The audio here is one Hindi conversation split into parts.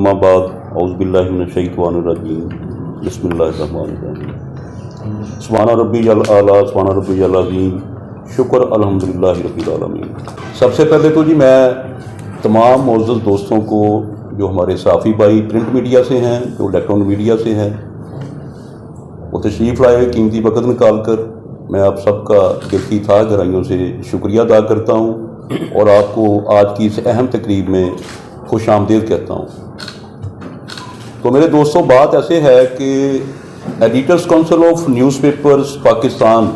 अम्माबाद औज़ुबिल्लाहि मिनश्शैतानिर्रजीम बिस्मिल्लाहिर्रहमानिर्रहीम सुब्हान रब्बियल आला सुब्हान रब्बियल अज़ीम शुक्र अल्हम्दुलिल्लाहि रब्बिल आलमीन। सबसे पहले तो जी मैं तमाम मोअज़्ज़ज़ दोस्तों को जो हमारे सहाफ़ी भाई प्रिंट मीडिया से हैं, जो इलेक्ट्रॉनिक मीडिया से हैं, वो तशरीफ़ लाए कीमती वक़्त निकाल कर, मैं आप सबका दिल की था गहराइयों से शुक्रिया अदा करता हूँ और आपको आज की इस अहम तकरीब में खुश आमदीद कहता हूँ। तो मेरे दोस्तों, बात ऐसे है कि editors council of newspapers Pakistan,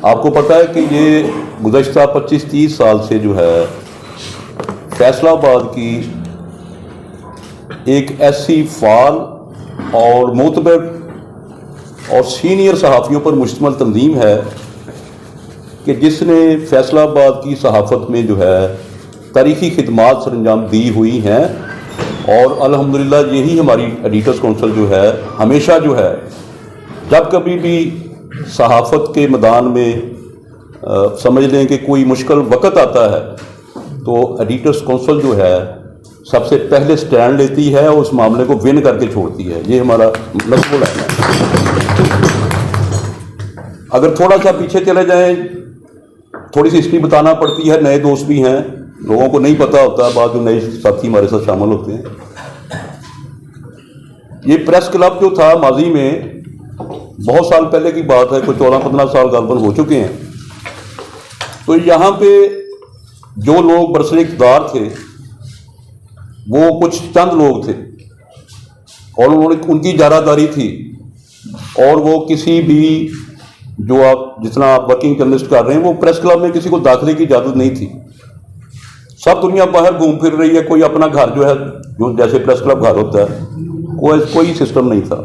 आपको पता है कि ये गुज़श्ता 25-30 साल से जो है फैसलाबाद की एक ऐसी फाल और मोतबर और सीनियर सहाफ़ियों पर मुश्तमिल तंजीम है कि जिसने फैसलाबाद की सहाफ़त में जो है तारीख़ी खिदमात सरअंजाम दी हुई हैं और अल्हम्दुलिल्लाह यही हमारी एडिटर्स काउंसिल जो है हमेशा जो है जब कभी भी सहाफ़त के मैदान में समझ लें कि कोई मुश्किल वक़्त आता है तो एडिटर्स काउंसिल जो है सबसे पहले स्टैंड लेती है और उस मामले को विन करके छोड़ती है। ये हमारा नस्बुल है। अगर थोड़ा सा पीछे चले जाएं, थोड़ी सी हिस्ट्री बताना पड़ती है, नए दोस्त भी हैं, लोगों को नहीं पता होता, बाद जो नए साथी हमारे साथ शामिल होते हैं। ये प्रेस क्लब जो था माजी में, बहुत साल पहले की बात है, कुछ 14-15 साल गालबन हो चुके हैं। तो यहाँ पे जो लोग बरसर इक़्तिदार थे वो कुछ चंद लोग थे और उन्होंने उनकी इजारादारी थी और वो किसी भी जो आप जितना आप वर्किंग जर्नलिस्ट कर रहे हैं, वो प्रेस क्लब में किसी को दाखिले की इजाज़त नहीं थी। सब दुनिया बाहर घूम फिर रही है, कोई अपना घर जो है, जो जैसे प्रेस क्लब घर होता है, कोई सिस्टम नहीं था।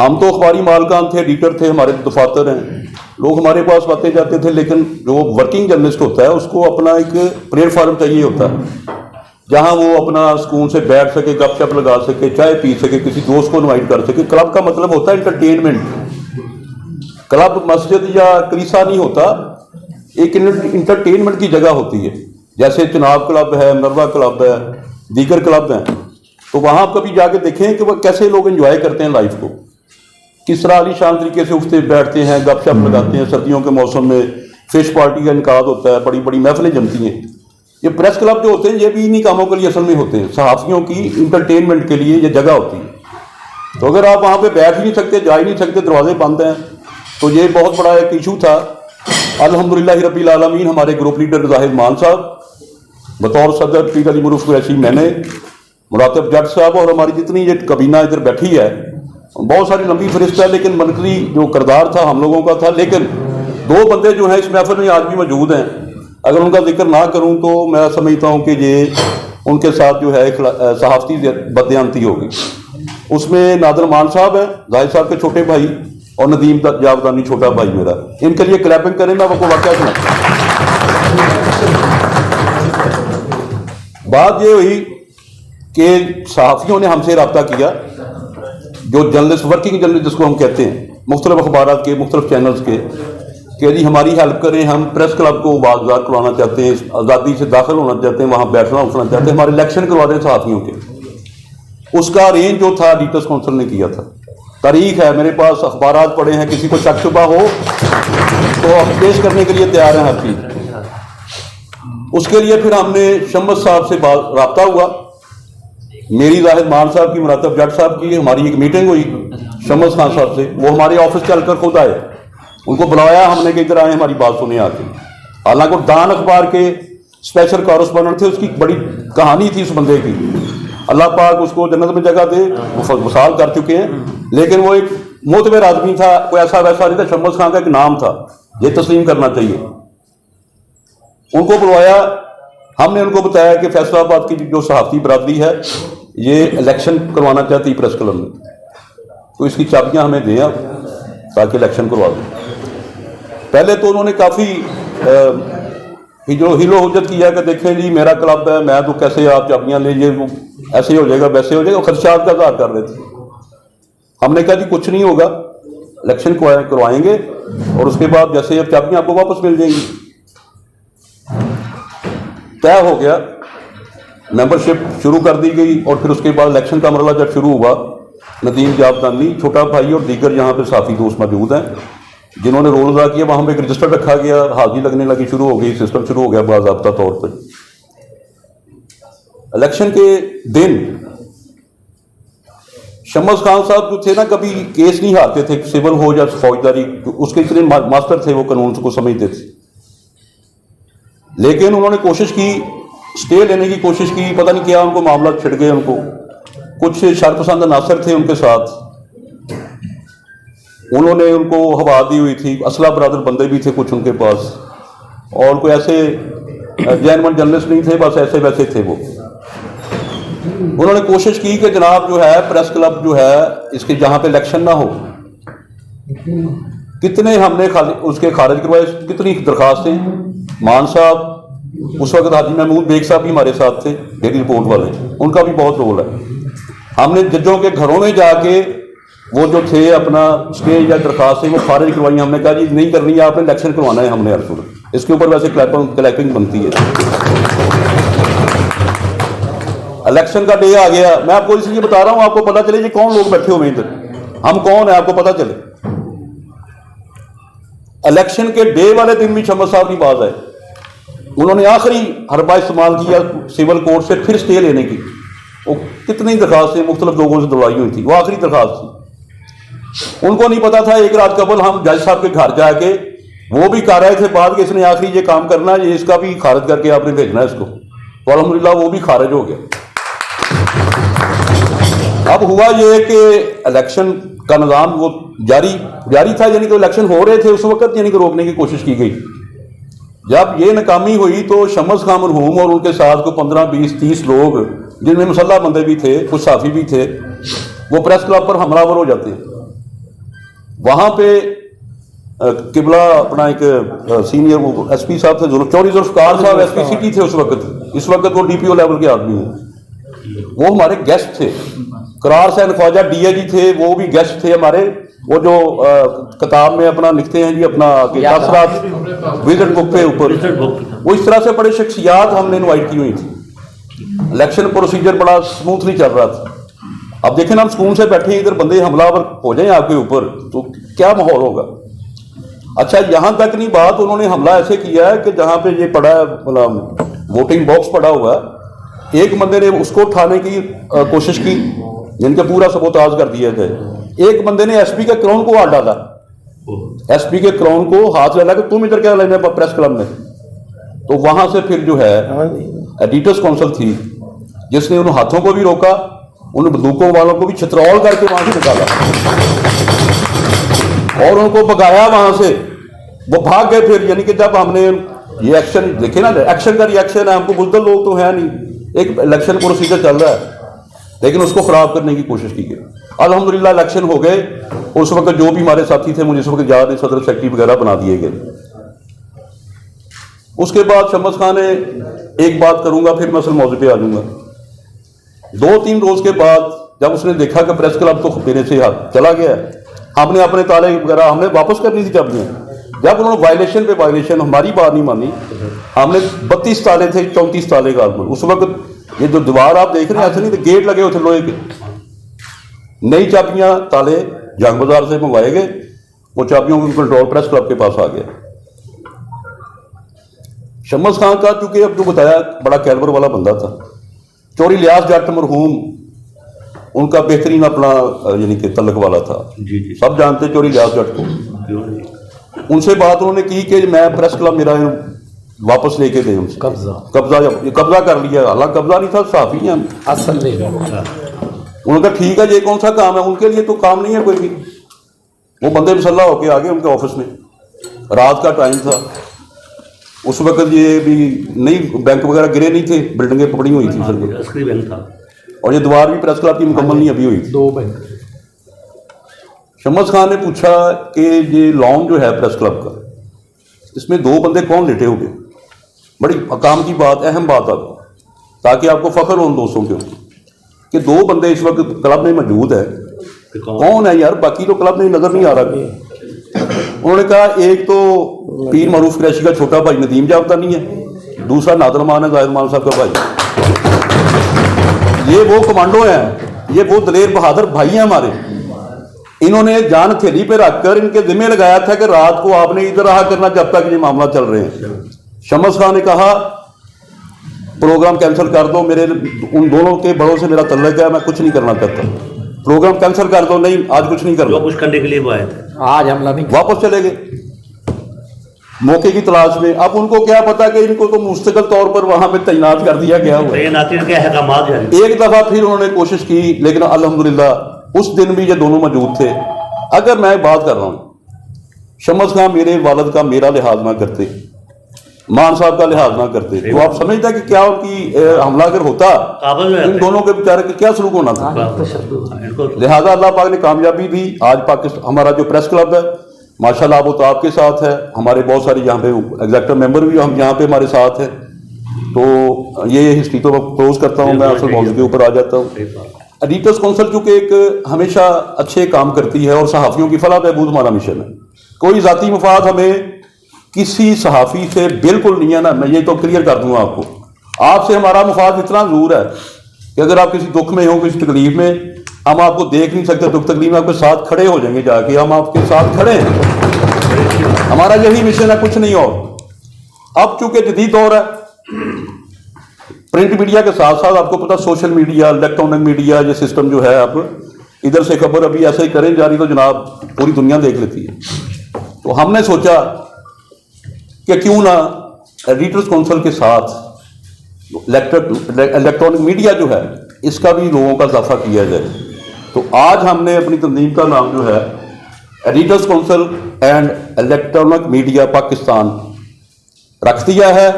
हम तो अखबारी मालकान थे, एडिटर थे, हमारे दफातर हैं, लोग हमारे पास आते जाते थे, लेकिन जो वर्किंग जर्नलिस्ट होता है उसको अपना एक प्लेटफार्म चाहिए होता है जहां वो अपना सुकून से बैठ सके, गपशप लगा सके, चाय पी सके, किसी दोस्त को इनवाइट कर सके। क्लब का मतलब होता है इंटरटेनमेंट। क्लब मस्जिद या कलीसा नहीं होता, एक इंटरटेनमेंट की जगह होती है। जैसे चनाब क्लब है, मरवा क्लब है, दीगर क्लब हैं, तो वहां आप कभी जाके देखें कि वह कैसे लोग एंजॉय करते हैं लाइफ को, किस तरह आलीशान तरीके से उठते बैठते हैं, गपशप लगाते हैं। सर्दियों के मौसम में फिश पार्टी का इनकाद होता है, बड़ी बड़ी महफिलें जमती हैं। ये प्रेस क्लब जो होते हैं ये भी इन्हीं कामों के लिए असल में होते हैं, सहाफ़ियों की इंटरटेनमेंट के लिए ये जगह होती है। तो अगर आप वहाँ पे बैठ ही नहीं सकते, जा ही नहीं सकते, दरवाजे बंद हैं, तो ये बहुत बड़ा एक इशू था। अल्हम्दुलिल्लाह रब्बिल आलमीन, हमारे ग्रुप लीडर जाहिद मान साहब, बतौर सदर पीर अली मुरूफ कुरैशी, मैंने, मुरातब जट साहब और हमारी जितनी ये कबीना इधर बैठी है, बहुत सारी लंबी फरिश्ता है, लेकिन मरकजी जो किरदार था हम लोगों का था। लेकिन दो बंदे जो हैं इस महफिल में आज भी मौजूद हैं, अगर उनका जिक्र ना करूं तो मैं समझता हूं कि ये उनके साथ जो है सहाफ़ती बदयानती होगी। उसमें नादर मान साहब हैं, जाहिद साहब के छोटे भाई, और नदीम जावदानी छोटा भाई मेरा। इनके लिए क्लैपिंग करें, मैं आपको वाक़या सुना। बात ये हुई कि सहाफ़ियों ने हमसे रब्ता किया, जो जर्नलिस्ट, वर्किंग जर्नलिस्ट जिसको हम कहते हैं, मुख्तलिफ अखबारात के, मुख्तलिफ चैनल्स के, कि जी हमारी हेल्प करें, हम प्रेस क्लब को बाज़ार करवाना चाहते हैं, आज़ादी से दाखिल होना चाहते हैं, वहाँ बैठना उठना चाहते हैं, हमारे इलेक्शन करवा दें सहाफ़ियों के। उसका अरेंज जो था एडिटर्स काउंसिल ने किया था। तारीख है मेरे पास, अखबारात पड़े हैं, किसी को शक शुबा हो तो हम पेश करने के लिए तैयार हैं हर चीज़। उसके लिए फिर हमने शम्स साहब से रब्ता हुआ, मेरी जाहिद मान साहब की, मुरातब जट साहब की, हमारी एक मीटिंग हुई शम्स खान साहब से। वो हमारे ऑफिस चलकर खुद आए, उनको बुलाया हमने कि इधर आए, हमारी बात सुने आके। हालांकि दान अखबार के स्पेशल कॉरेस्पॉन्डेंट थे, उसकी बड़ी कहानी थी उस बंदे की, अल्लाह पाक उसको जन्नत में जगह दे, वो वसाल कर चुके हैं। लेकिन वो एक मोतबर आदमी था, कोई ऐसा वैसा नहीं था। शम्स खान का एक नाम था, ये तस्लीम करना चाहिए। उनको बुलवाया, हमने उनको बताया कि फैसलाबाद की जो सहाफ़ती बरादरी है ये इलेक्शन करवाना चाहती प्रेस क्लब में, तो इसकी चाबियां हमें दें आप, ताकि इलेक्शन करवा दें। पहले तो उन्होंने काफ़ी हिलो हुज्जत किया कि देखें जी मेरा क्लब है, मैं तो कैसे आप चाबियां लीजिए, ऐसे हो जाएगा वैसे हो जाएगा, खदशात का इज़हार कर रहे थे। हमने कहा जी कुछ नहीं होगा, इलेक्शन करवाएंगे और उसके बाद जैसे अब चाबियां आपको वापस मिल जाएंगी। तय हो गया मेंबरशिप शुरू कर दी गई और फिर उसके बाद इलेक्शन का मरला जब शुरू हुआ, नदीम जाबतानी, छोटा भाई और दीगर यहाँ पे साथी दोस्त मौजूद हैं जिन्होंने रोल अदा किया। वहाँ पे एक रजिस्टर रखा गया, हाजिरी लगने लगी, शुरू हो गई, सिस्टम शुरू हो गया बाज़ाब्ता तौर पर। इलेक्शन के दिन शम्स खान साहब जो थे ना, कभी केस नहीं हारते थे, सिविल हो या फौजदारी, उसके इतने मास्टर थे, वो कानून को समझते थे। लेकिन उन्होंने कोशिश की, स्टे लेने की कोशिश की, पता नहीं क्या उनको मामला छिड़ गए। उनको कुछ शरपसंद अनासर थे उनके साथ, उन्होंने उनको हवा दी हुई थी। असला बरादर बंदे भी थे कुछ उनके पास, और कोई ऐसे जैनमन जर्नलिस्ट नहीं थे, बस ऐसे वैसे थे वो। उन्होंने कोशिश की कि जनाब जो है प्रेस क्लब जो है इसके जहाँ पे इलेक्शन ना हो, कितने हमने उसके खारिज करवाए, कितनी दरखास्तें। मान साहब उस वक्त हाजी महमूद बेग साहब भी हमारे साथ थे, डेली रिपोर्ट वाले, उनका भी बहुत रोल है। हमने जजों के घरों में जाके वो जो थे अपना स्टे या दरखास्तें वो खारिज करवाई। हमने कहा जी नहीं करनी है, आपने इलेक्शन करवाना है हमने हर सूरत। इसके ऊपर वैसे क्लैपिंग बनती है। इलेक्शन का डे आ गया, मैं आपको इसलिए बता रहा हूं, आपको पता चले जी कौन लोग बैठे हुए इधर, हम कौन है, आपको पता चले। इलेक्शन के डे वाले दिन भी शम्स साहब की बात है, उन्होंने आखिरी हरबा इस्तेमाल किया सिविल कोर्ट से फिर स्टे लेने की। वो कितनी दरखास्तें मुख्तलिफ लोगों से दबाई हुई थी, वो आखिरी दरखास्त थी। उनको नहीं पता था, एक रात कबल हम जज साहब के घर जाके वो भी कर रहे थे बात कि इसने आखिरी ये काम करना है, ये इसका भी खारिज करके आपने भेजना है इसको। तो अल्हम्दुलिल्लाह वो भी खारिज हो गया। अब हुआ ये कि इलेक्शन का निज़ाम वो जारी था, यानी कि इलेक्शन हो रहे थे उस वक्त, यानी कि रोकने की कोशिश की गई। जब ये नाकामी हुई तो शम्स खान मरहूम और उनके साथ को 15, 20, 30 लोग, जिनमें मुसल्लह बंदे भी थे, कुछ साथी भी थे, वो प्रेस क्लब पर हमलावर हो जाते हैं। वहाँ पे किबला अपना एक सीनियर वो SP साहब थे, चौधरी जुल्फकार साहब SP सिटी थे उस वक्त, इस वक्त वो DPO लेवल के आदमी हैं। वो हमारे गेस्ट थे। करार सैन ख्वाजा DAG थे, वो भी गेस्ट थे हमारे। वो जो किताब में अपना लिखते हैं जी अपना विजिट बुक पे ऊपर, वो इस तरह से बड़े शख्सियात हमने इनवाइट की हुई थी। इलेक्शन प्रोसीजर बड़ा स्मूथली चल रहा था। अब देखें ना, हम स्कूल से बैठे इधर बंदे हमलावर हो जाए आपके ऊपर तो क्या माहौल होगा। अच्छा, यहां तक नहीं बात, उन्होंने हमला ऐसे किया है कि जहां पे ये पड़ा है वोटिंग बॉक्स पड़ा हुआ है, एक बंदे ने उसको उठाने की कोशिश की, जिनका पूरा सबोताज कर दिया जाए। एक बंदे ने SP के क्राउन को हाथ डाला, SP के क्राउन को हाथ डाला कि तुम इधर क्या लेने प्रेस क्लब में। तो वहां से फिर जो है एडिटर्स काउंसिल थी जिसने उन हाथों को भी रोका, उन बंदूकों वालों को भी छतरौल करके वहां से निकाला और उनको भगाया वहां से। वो भाग गए फिर, यानी कि जब हमने ये एक्शन देखे ना, एक्शन का रिएक्शन है, हमको बुज़दिल लोग तो है नहीं, एक इलेक्शन प्रोसीजर चल रहा है, लेकिन उसको खराब करने की कोशिश की गई। अल्हम्दुलिल्लाह इलेक्शन हो गए। उस वक्त जो भी हमारे साथी थे मुझे इस वक्त याद है, सदर सेक्रेटरी वगैरह बना दिए गए। उसके बाद शम्स खान ने एक बात करूंगा, फिर मैं असल मौजू पे आ जाऊंगा। 2-3 रोज के बाद जब उसने देखा कि प्रेस क्लब तो मेरे से चला गया है, हमने अपने ताले वगैरह हमने वापस करनी थी चाबियां। जब उन्होंने वायलेशन पे वायलेशन, हमारी बात नहीं मानी, हमने 32 ताले थे, 34 ताले का उस वक्त। ये जो दीवार आप देख रहे हैं ऐसे नहीं थे, गेट लगे हुए थे लोहे के। नई चाबियां ताले जंग बाजार से मंगवाए गए, वो चाबियों का कंट्रोल प्रेस क्लब के पास आ गया। शम्स खान का चूंकि अब जो बताया बड़ा कैलिबर वाला बंदा था, चौधरी लियास जट मरहूम उनका बेहतरीन अपना यानी कि तल्लक वाला था। जी जी, सब जानते चौधरी लियास जट को। उनसे बात उन्होंने की कि मैं प्रेस क्लब मेरा वापस लेके दे, उनसे कब्जा कर लिया। हालांकि कब्जा नहीं था, साफी हैं असल। उन्होंने कहा ठीक है, ये कौन सा काम है, उनके लिए तो काम नहीं है कोई भी। वो बंदे मुसल्ला होके आ गए उनके ऑफिस में, रात का टाइम था उस वक्त, ये भी नहीं बैंक वगैरह गिरे नहीं थे, बिल्डिंगें पकड़ी हुई थी असली बैंक था, और ये दीवार भी प्रेस क्लब की मुकम्मल नहीं अभी हुई थी। 2 बैंक। शम्स खान ने पूछा कि ये लॉन जो है प्रेस क्लब का, इसमें 2 बंदे कौन लेटे हुए। बड़ी काम की बात, अहम बात है, ताकि आपको फख्र हो उन दोस्तों के कि 2 बंदे इस वक्त क्लब में मौजूद है। कौन है यार, बाकी तो क्लब में नजर नहीं आ रहा। उन्होंने कहा एक तो पीर मरूफ कुरैशी का छोटा भाई नदीम जाबतानी है, दूसरा नादर मान है, जाहिर मान साहब का भाई। ये वो कमांडो हैं, ये वो दलेर बहादुर भाई हैं हमारे। इन्होंने जान हथेली पे रखकर इनके जिम्मे लगाया था कि रात को आपने इधर रहा करना जब तक ये मामला चल रहे हैं। शमस खान ने कहा प्रोग्राम कैंसिल कर दो, मेरे उन दोनों के बड़ों से मेरा तल्लुक है, मैं कुछ नहीं करना चाहता, प्रोग्राम कैंसिल कर दो। नहीं, आज कुछ नहीं करना। कुछ करने के लिए वो आए थे, आज हमला नहीं, वापस चले गए मौके की तलाश में। अब उनको क्या पता कि इनको तो मुस्तकिल तौर पर वहां पे तैनात कर दिया गया हुआ है। एक दफा फिर उन्होंने कोशिश की, लेकिन अल्हम्दुलिल्लाह उस दिन भी ये दोनों मौजूद थे। अगर मैं बात कर रहा हूं, शमस खान मेरे वालिद का मेरा लिहाज ना करते, मान साहब का लिहाज ना करते, तो आप समझते कि क्या उनकी हमला अगर होता, इन दोनों के बेचारे का क्या सलूक होना था। लिहाजा अल्लाह पाक ने कामयाबी दी। आज पाकिस्तान हमारा जो प्रेस क्लब है माशाल्लाह वो तो आपके साथ है, हमारे बहुत सारे यहाँ पे एग्जेक्टिव मेंबर भी हम यहाँ पे हमारे साथ हैं। तो ये हिस्ट्री तो मैं क्लोज करता हूँ, मैं असल मौजूद के ऊपर आ जाता हूँ। एडिटर्स काउंसिल चूंकि एक हमेशा अच्छे काम करती है और सहाफ़ियों की फलाह बहबूद हमारा मिशन है। कोई ज़ाती मफाद हमें किसी सहाफ़ी से बिल्कुल नहीं है ना, मैं ये तो क्लियर कर दूंगा आपको। आपसे हमारा मुफाद इतना ज़रूर है कि अगर आप किसी दुख में हो, किसी तकलीफ में, हम आपको देख नहीं सकते, दुख तकलीफ में आपके साथ खड़े हो जाएंगे, जाके हम आपके साथ खड़े हैं। हमारा यही मिशन है, कुछ नहीं। और अब चूंकि जदीद दौर है, प्रिंट मीडिया के साथ साथ आपको पता सोशल मीडिया, इलेक्ट्रॉनिक मीडिया, ये सिस्टम जो है, आप इधर से खबर अभी ऐसे ही करें जारी तो जनाब पूरी दुनिया देख लेती है। तो हमने सोचा कि क्यों ना एडिटर्स काउंसिल के साथ इलेक्ट्रॉनिक मीडिया जो है इसका भी लोगों का इजाफा किया जाए। तो आज हमने अपनी तंजीम का नाम जो है editors council and electronic media Pakistan रख दिया है,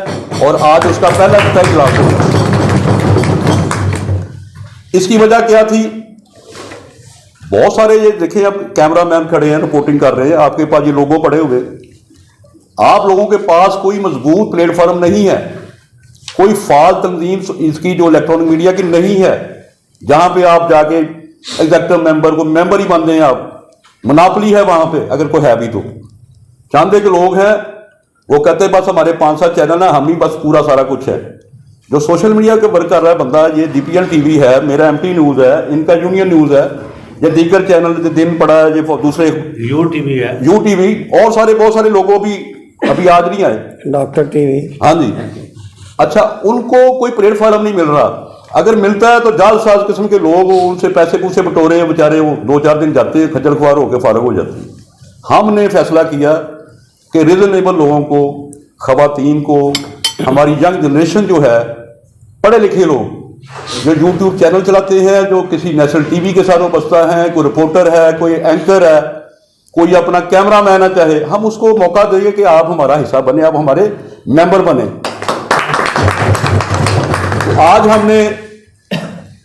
और आज उसका पहला इजलास होगा। इसकी वजह क्या थी? बहुत सारे ये देखें, अब कैमरा मैन खड़े हैं, रिपोर्टिंग कर रहे हैं, आपके पास ये लोगो पड़े हुए, आप लोगों के पास कोई मजबूत प्लेटफॉर्म नहीं है, कोई फाल तंजीम इसकी जो इलेक्ट्रॉनिक मीडिया की नहीं है, जहां पे आप जाके एग्जेक्टिव मेंबर को मेंबर ही बन दें, आप मुनाफली है वहां पे अगर कोई है भी। तो चांदे के लोग हैं, वो कहते हैं बस हमारे 5-7 चैनल है, हम ही बस पूरा सारा कुछ है। जो सोशल मीडिया के वर्क कर रहा है बंदा, ये DPN TV है, मेरा MT न्यूज है, इनका यूनियन न्यूज है, ये दीगर चैनल दिन पड़ा है, ये दूसरे UTV और सारे बहुत सारे लोगों भी अभी आज नहीं आए, डॉक्टर TV, हाँ जी। अच्छा, उनको कोई प्लेटफॉर्म नहीं मिल रहा। अगर मिलता है तो जालसाज किस्म के लोग उनसे पैसे पूसे बटोरे, बेचारे वो 2-4 दिन जाते हैं, खज्जल खुआर होकर फारग हो जाते हैं। हमने फैसला किया कि रीजनेबल लोगों को, खवातीन को, हमारी यंग जनरेशन जो है, पढ़े लिखे लोग जो YouTube चैनल चलाते हैं, जो किसी नेशनल TV के साथ वाबस्ता हैं, कोई रिपोर्टर है, कोई एंकर है, कोई अपना कैमरा मैन है, चाहे हम उसको मौका देंगे कि आप हमारा हिस्सा बने, आप हमारे मेंबर बने। आज हमने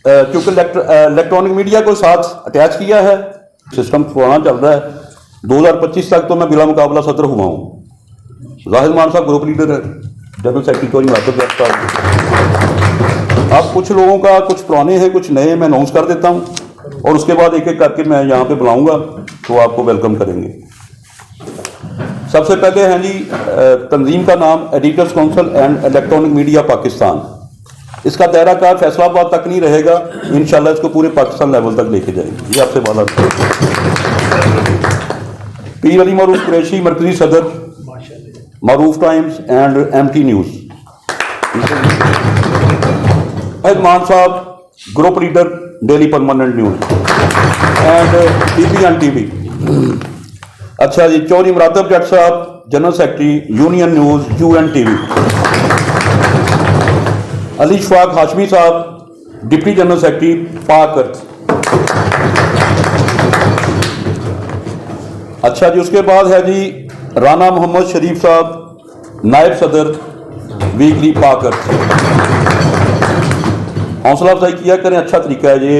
चूंकि इलेक्ट्रॉनिक मीडिया को साथ अटैच किया है, सिस्टम पुराना चल रहा है, 2025 तक तो मैं बिला मुकाबला सदर हुआ हूँ। जाहिद मान साहब ग्रुप लीडर है, जनरल सेक्रेटरी अब कुछ लोगों का कुछ पुराने हैं, कुछ नए, मैं अनाउंस कर देता हूँ और उसके बाद एक एक करके मैं यहाँ पे बुलाऊंगा तो आपको वेलकम करेंगे। सबसे पहले हैं जी, तंजीम का नाम editors council and electronic media Pakistan. इसका दायरा कार फैसलाबाद तक नहीं रहेगा, इंशाल्लाह इसको पूरे पाकिस्तान लेवल तक लेके जाएंगे, ये आपसे वादा। पीर अली मारूफ कुरैशी मरकजी सदर, मारूफ टाइम्स एंड MT न्यूज। मान साहब group leader daily permanent news and DPN TV। अच्छा जी, चौधरी मुरातब जट साहब general secretary union news UNTV। Ali Shafaq Hashmi साहब डिप्टी जनरल सेक्रेटरी पाक अर्थ। अच्छा जी, उसके बाद है जी राना मोहम्मद शरीफ साहब नायब सदर वीकली पाक अर्थ। हौसला अफजाई किया करें, अच्छा तरीका है ये,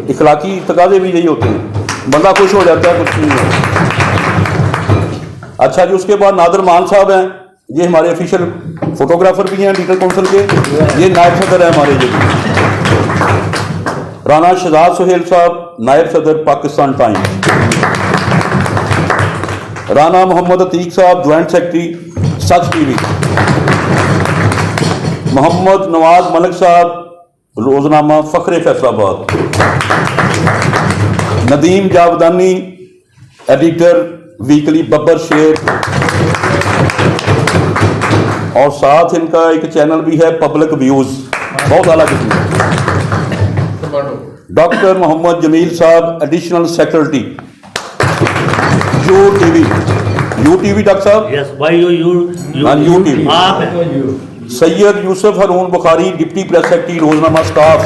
इखलाकी तकाजे भी यही होते हैं, बंदा खुश हो जाता है, कुछ नहीं है। अच्छा जी, उसके बाद नादर मान साहब हैं, ये हमारे ऑफिशियल फोटोग्राफर भी हैं एडिटर काउंसिल के, ये नायब सदर है हमारे। ये राना शहजाद सुहेल साहब नायब सदर पाकिस्तान टाइम्स। राना मोहम्मद अतीक साहब ज्वाइंट सेक्रेटरी सच TV। मोहम्मद नवाज मलिक साहब रोजनामा फखरे फैसलाबाद, नदीम जावदानी एडिटर वीकली बब्बर शेर, और साथ इनका एक चैनल भी है पब्लिक व्यूज, बहुत आला किस्म। Doctor Mohammad Jameel sahab additional secretary UTV doctor sahab, Yes, why you हाँ, यूटीवी। आप हैं। Syed Yusuf Haroon Bukhari deputy press secretary Roznama staff.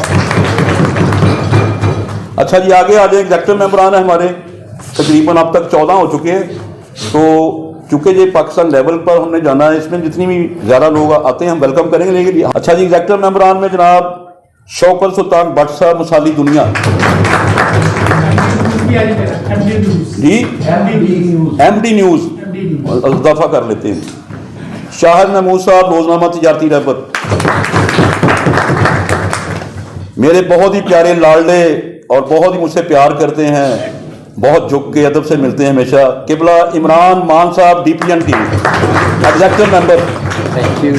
अच्छा जी, आगे आ जाए। एग्जेक्टिव मेंबरान है हमारे, तकरीबन अब तक 14 हो चुके हैं। तो चूंकि ये पाकिस्तान लेवल पर हमने जाना है, इसमें जितनी भी ज़्यादा लोग आते हैं हम वेलकम करेंगे। लेकिन अच्छा जी, एग्जेक्टिव मेंबरान में जनाब शौकत सुल्तान भट्ट साहब, मसाली दुनिया जी, MD न्यूज़ इजाफा कर लेते हैं। शाहिद महमूद साहब रोजनामा तिजारती रहबर, मेरे बहुत ही प्यारे लाडले और बहुत ही मुझसे प्यार करते हैं, बहुत झुक के अदब से मिलते हैं हमेशा। किबला इमरान मान साहब DPN टीवी एग्जेक्टिव मेंबर,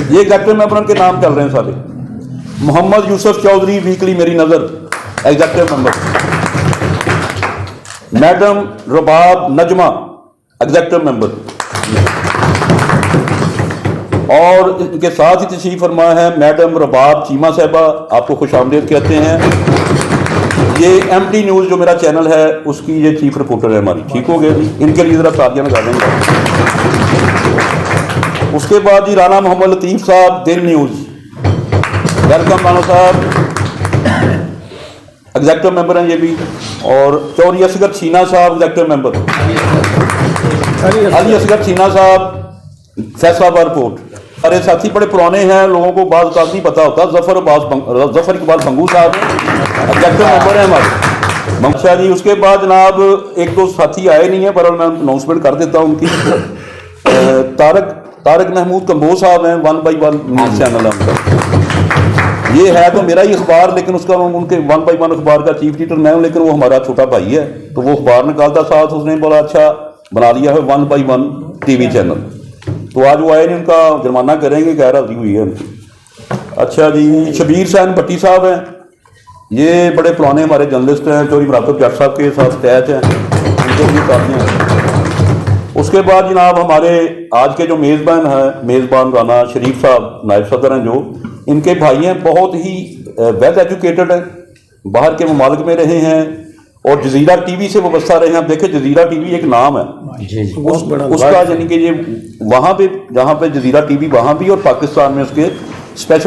ये एग्जेक्टिव मेंबर के नाम चल रहे हैं सारे। Mohammad Yusuf Chaudhary weekly Meri Nazar executive member. Madam Rabab Najma executive member, और इनके साथ ही तशरीफ फरमा है मैडम रबाब चीमा साहबा, आपको खुशामदीद कहते हैं। ये MD न्यूज़ जो मेरा चैनल है उसकी ये चीफ रिपोर्टर है हमारी। ठीक हो गया जी, इनके लिए ज़रा तालियां लगा देंगे। उसके बाद जी राना मोहम्मद लतीफ़ साहब दिन न्यूज़, वेलकम राना साहब, एग्जेक्टिव मेंबर हैं ये भी। और चौधरी असगर छीना साहब एग्जेक्टिव मेंबर, अली असगर छीना साहब फैसलाबाद रिपोर्ट। अरे साथी बड़े पुराने हैं, लोगों को बात का नहीं पता होता। जफर इकबाल भंगू साहब एग्जेक्टिव मेंबर हैं हमारे। अच्छा जी, उसके बाद जनाब एक दो साथी आए नहीं है, पर मैं अनाउंसमेंट कर देता हूँ उनकी। तारक महमूद कंबोज साहब हैं, 1 by 1 न्यूज़ चैनल है उनका। ये है तो मेरा ही अखबार, लेकिन उसका उनके 1 by 1 अखबार का चीफ एडिटर मैं हूँ, लेकिन वो हमारा छोटा भाई है, तो वो अखबार निकालता साथ, उसने बड़ा अच्छा बना लिया है 1 by 1 टीवी चैनल। तो आज वो आए नहीं, उनका जुर्माना करेंगे, गैर हाजिरी हुई है उनकी। अच्छा जी, शबीर सैन भट्टी साहब हैं, ये बड़े पुराने हमारे जर्नलिस्ट हैं, चौधरी मुराद जट साहब के साथ अटैच हैं, उनको भी काफी हैं। उसके बाद जनाब हमारे आज के जो मेज़बान हैं, मेज़बान राना शरीफ साहब नायब सदर हैं, जो इनके भाई हैं, बहुत ही वेल एजुकेटेड हैं, बाहर के ममालिक में रहे हैं और जजीरा टीवी से वाबस्ता रहे हैं। आप देखें जजीरा टीवी एक नाम है उसका, यानी कि ये वहाँ पे जहाँ पे जजीरा टीवी वहाँ भी, और पाकिस्तान में उसके स्पेशल